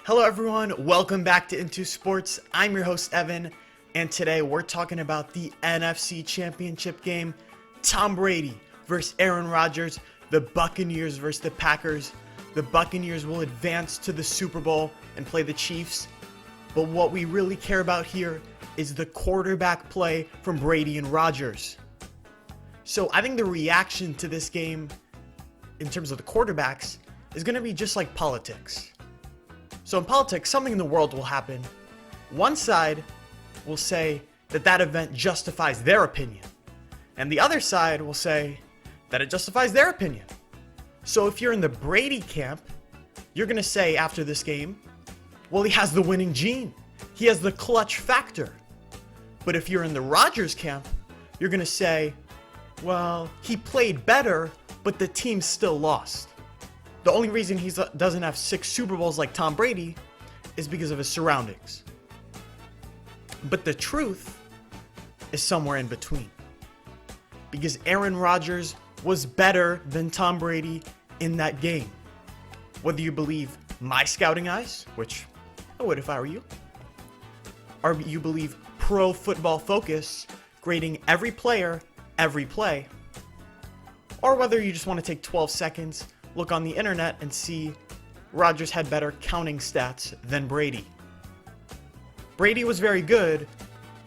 Hello everyone, welcome back to Into Sports. I'm your host Evan, and today we're talking about the NFC Championship game. Tom Brady versus Aaron Rodgers, the Buccaneers versus the Packers. The Buccaneers will advance to the Super Bowl and play the Chiefs. But what we really care about here is the quarterback play from Brady and Rodgers. So I think the reaction to this game in terms of the quarterbacks is going to be just like politics. So in politics, something in the world will happen. One side will say that that event justifies their opinion, and the other side will say that it justifies their opinion. So if you're in the Brady camp, you're going to say after this game, well, he has the winning gene. He has the clutch factor. But if you're in the Rodgers camp, you're going to say, well, he played better, but the team still lost. The only reason he doesn't have 6 Super Bowls like Tom Brady is because of his surroundings. But the truth is somewhere in between. Because Aaron Rodgers was better than Tom Brady in that game. Whether you believe my scouting eyes, which I would if I were you, or you believe Pro Football Focus grading every player, every play, or whether you just want to take 12 seconds, look on the internet and see Rodgers had better counting stats than Brady. Brady was very good,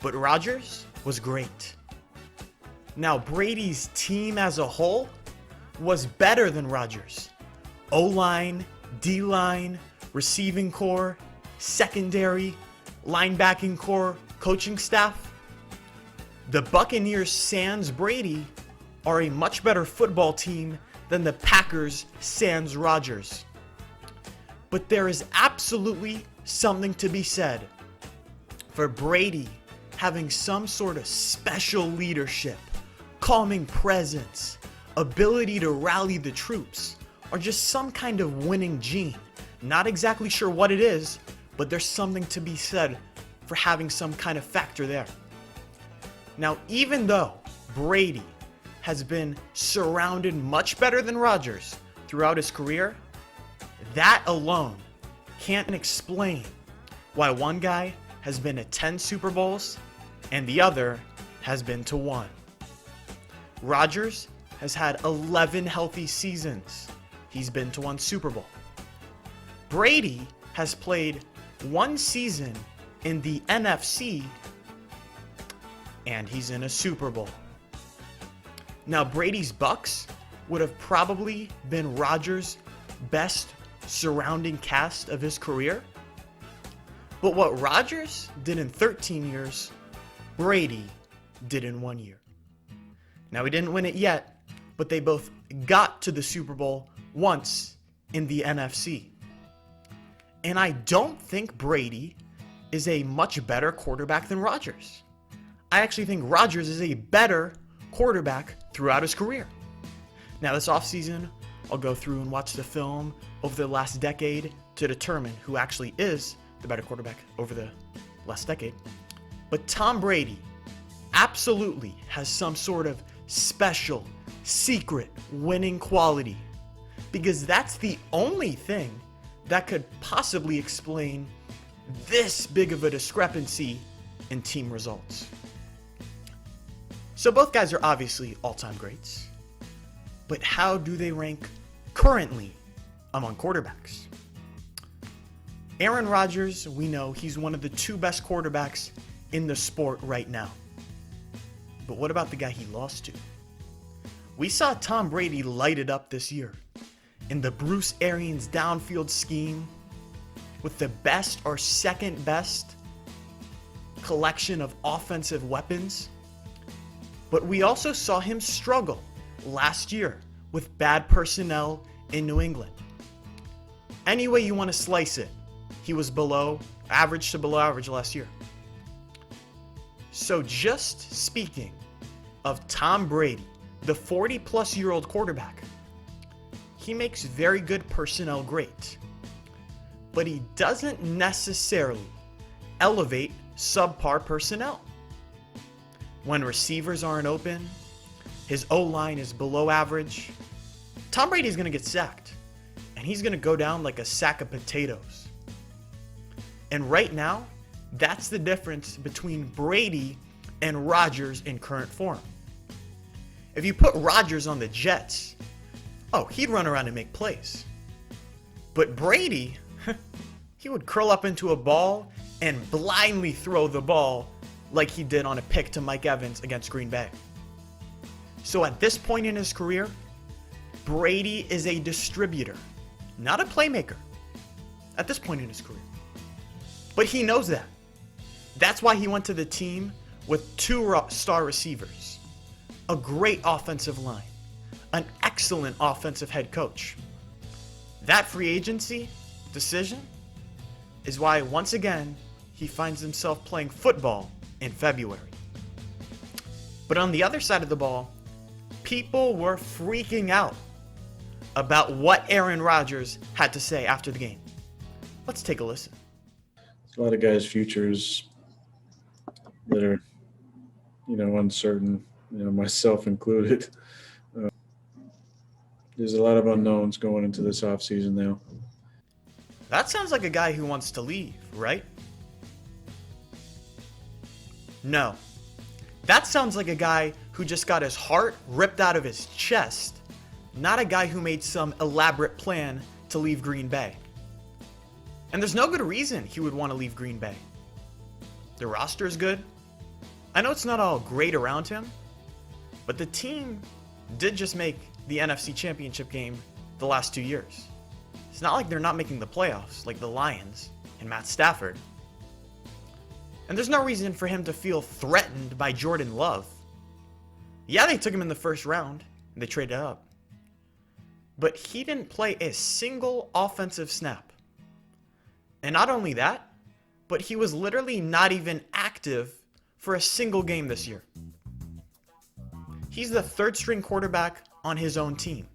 but Rodgers was great. Now, Brady's team as a whole was better than Rodgers. O-line, D-line, receiving core, secondary, linebacking core, coaching staff. The Buccaneers sans Brady are a much better football team than the Packers sans Rodgers. But there is absolutely something to be said for Brady having some sort of special leadership, calming presence, ability to rally the troops, or just some kind of winning gene. Not exactly sure what it is, but there's something to be said for having some kind of factor there. Now, even though Brady has been surrounded much better than Rodgers throughout his career, that alone can't explain why one guy has been to 10 Super Bowls and the other has been to 1. Rodgers has had 11 healthy seasons. He's been to 1 Super Bowl. Brady has played 1 season in the NFC and he's in a Super Bowl. Now, Brady's Bucs would have probably been Rodgers' best surrounding cast of his career. But what Rodgers did in 13 years, Brady did in 1 year. Now, he didn't win it yet, but they both got to the Super Bowl once in the NFC. And I don't think Brady is a much better quarterback than Rodgers. I actually think Rodgers is a better quarterback throughout his career. Now, this offseason, I'll go through and watch the film over the last decade to determine who actually is the better quarterback over the last decade. But Tom Brady absolutely has some sort of special, secret winning quality, because that's the only thing that could possibly explain this big of a discrepancy in team results. So both guys are obviously all-time greats, but how do they rank currently among quarterbacks? Aaron Rodgers, we know he's one of the 2 best quarterbacks in the sport right now. But what about the guy he lost to? We saw Tom Brady light it up this year in the Bruce Arians downfield scheme with the best or second best collection of offensive weapons. But we also saw him struggle last year with bad personnel in New England. Any way you want to slice it, he was below average to below average last year. So just speaking of Tom Brady, the 40-plus-year-old quarterback, he makes very good personnel great. But he doesn't necessarily elevate subpar personnel. When receivers aren't open, his O-line is below average, Tom Brady's going to get sacked. And he's going to go down like a sack of potatoes. And right now, that's the difference between Brady and Rodgers in current form. If you put Rodgers on the Jets, oh, he'd run around and make plays. But Brady, he would curl up into a ball and blindly throw the ball like he did on a pick to Mike Evans against Green Bay. So at this point in his career, Brady is a distributor, not a playmaker. At this point in his career. But he knows that. That's why he went to the team with 2 star receivers, a great offensive line, an excellent offensive head coach. That free agency decision is why, once again, he finds himself playing football in February. But on the other side of the ball, people were freaking out about what Aaron Rodgers had to say after the game. Let's take a listen. A lot of guys' futures that are, uncertain, myself included. There's a lot of unknowns going into this offseason now. That sounds like a guy who wants to leave, right? No. That sounds like a guy who just got his heart ripped out of his chest, not a guy who made some elaborate plan to leave Green Bay. And there's no good reason he would want to leave Green Bay. The roster is good. I know it's not all great around him, but the team did just make the NFC Championship game the last 2 years. It's not like they're not making the playoffs like the Lions and Matt Stafford. And there's no reason for him to feel threatened by Jordan Love. Yeah, they took him in the first round and they traded up. But he didn't play a single offensive snap. And not only that, but he was literally not even active for a single game this year. He's the 3rd string quarterback on his own team.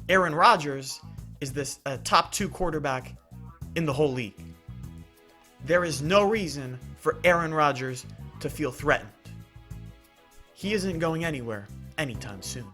Aaron Rodgers is this top 2 quarterback in the whole league. There is no reason for Aaron Rodgers to feel threatened. He isn't going anywhere anytime soon.